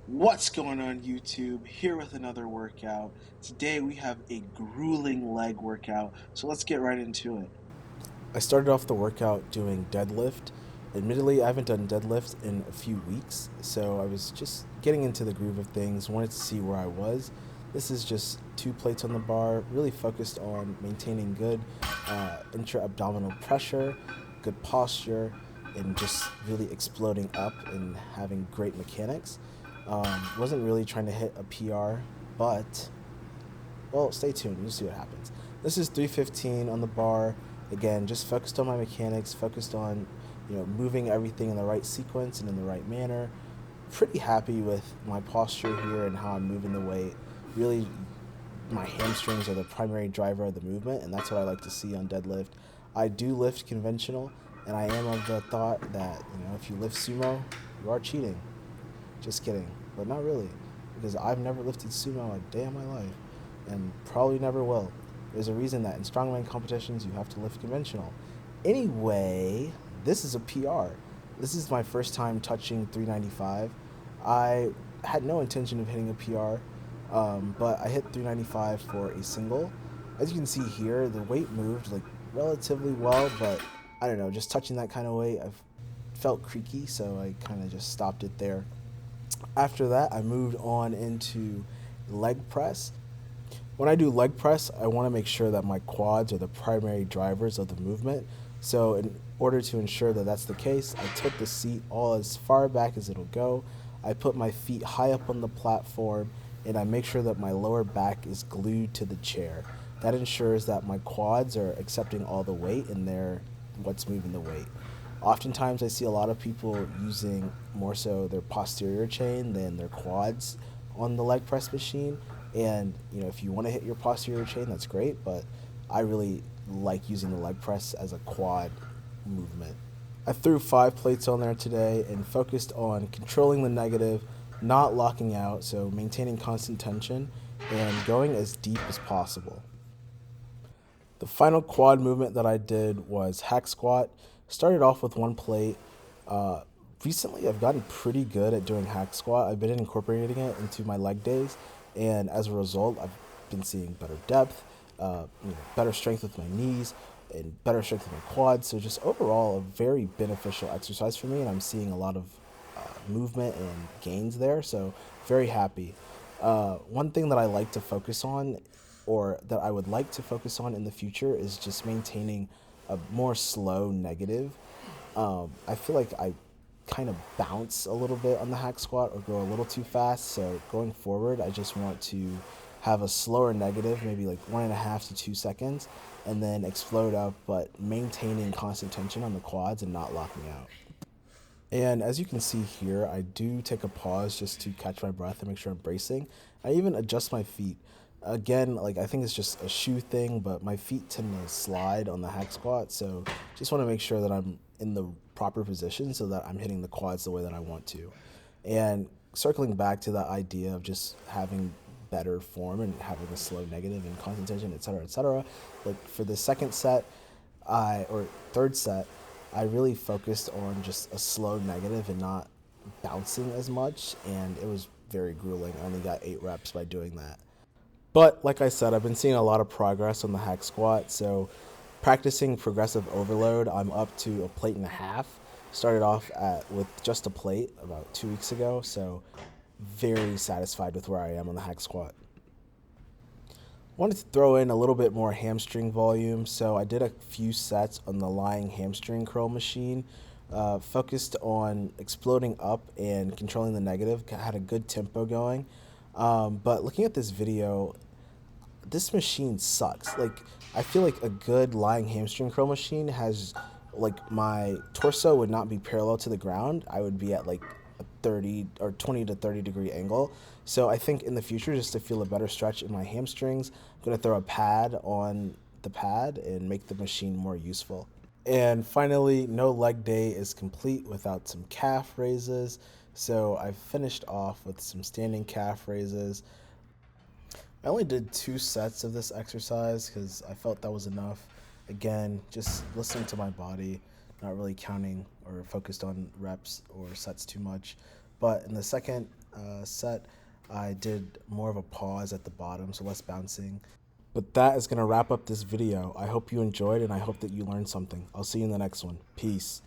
What's going on YouTube? Here with another workout. Today we have a grueling leg workout, so let's get right into it. I started off the workout doing deadlift. Admittedly, I haven't done deadlift in a few weeks, so I was just getting into the groove of things, wanted to see where I was. This is just 2 plates on the bar, really focused on maintaining good intra-abdominal pressure, good posture, and just really exploding up and having great mechanics. Wasn't really trying to hit a PR, but well, stay tuned. You'll see what happens. This is 315 on the bar. Again, just focused on my mechanics, focused on moving everything in the right sequence and in the right manner. Pretty happy with my posture here and how I'm moving the weight. Really, my hamstrings are the primary driver of the movement, and that's what I like to see on deadlift. I do lift conventional, and I am of the thought that if you lift sumo, you are cheating. Just kidding, but not really, because I've never lifted sumo a day in my life, and probably never will. There's a reason that in strongman competitions you have to lift conventional. Anyway, this is a PR. This is my first time touching 395. I had no intention of hitting a PR, but I hit 395 for a single. As you can see here, the weight moved like relatively well, but I don't know, just touching that kind of weight, I've felt creaky, so I kind of just stopped it there. After that, I moved on into leg press. When I do leg press, I want to make sure that my quads are the primary drivers of the movement. So, in order to ensure that that's the case, I tilt the seat all as far back as it'll go. I put my feet high up on the platform, and I make sure that my lower back is glued to the chair. That ensures that my quads are accepting all the weight and they're what's moving the weight. Oftentimes, I see a lot of people using more so their posterior chain than their quads on the leg press machine. And if you want to hit your posterior chain, that's great. But I really like using the leg press as a quad movement. I threw 5 plates on there today and focused on controlling the negative, not locking out, so maintaining constant tension and going as deep as possible. The final quad movement that I did was hack squat. Started off with 1 plate. Uh, Recently, I've gotten pretty good at doing hack squat. I've been incorporating it into my leg days, and as a result, I've been seeing better depth, better strength with my knees, and better strength with my quads. So just overall, a very beneficial exercise for me, and I'm seeing a lot of movement and gains there. So very happy. One thing that I like to focus on, or that I would like to focus on in the future, is just maintaining a more slow negative. I feel like I kind of bounce a little bit on the hack squat or go a little too fast. So going forward, I just want to have a slower negative, maybe like 1.5 to 2 seconds, and then explode up, but maintaining constant tension on the quads and not locking out. And as you can see here, I do take a pause just to catch my breath and make sure I'm bracing. I even adjust my feet. Again, like I think it's just a shoe thing, but my feet tend to slide on the hack squat, so just want to make sure that I'm in the proper position so that I'm hitting the quads the way that I want to. And circling back to that idea of just having better form and having a slow negative and concentration, et cetera, et cetera. Like for the second set, or third set, I really focused on just a slow negative and not bouncing as much, and it was very grueling. I only got 8 reps by doing that. But like I said, I've been seeing a lot of progress on the hack squat, so practicing progressive overload, I'm up to 1.5 plates. Started off with just a plate about 2 weeks ago, so very satisfied with where I am on the hack squat. Wanted to throw in a little bit more hamstring volume, so I did a few sets on the lying hamstring curl machine. Focused on exploding up and controlling the negative, had a good tempo going. But looking at this video, this machine sucks. Like, I feel like a good lying hamstring curl machine has, like, my torso would not be parallel to the ground. I would be at like a 30 or 20 to 30 degree angle. So I think in the future, just to feel a better stretch in my hamstrings, I'm gonna throw a pad on the pad and make the machine more useful. And finally, no leg day is complete without some calf raises. So I finished off with some standing calf raises. I only did 2 sets of this exercise because I felt that was enough. Again, just listening to my body, not really counting or focused on reps or sets too much. But in the second set, I did more of a pause at the bottom, so less bouncing. But that is going to wrap up this video. I hope you enjoyed and I hope that you learned something. I'll see you in the next one. Peace.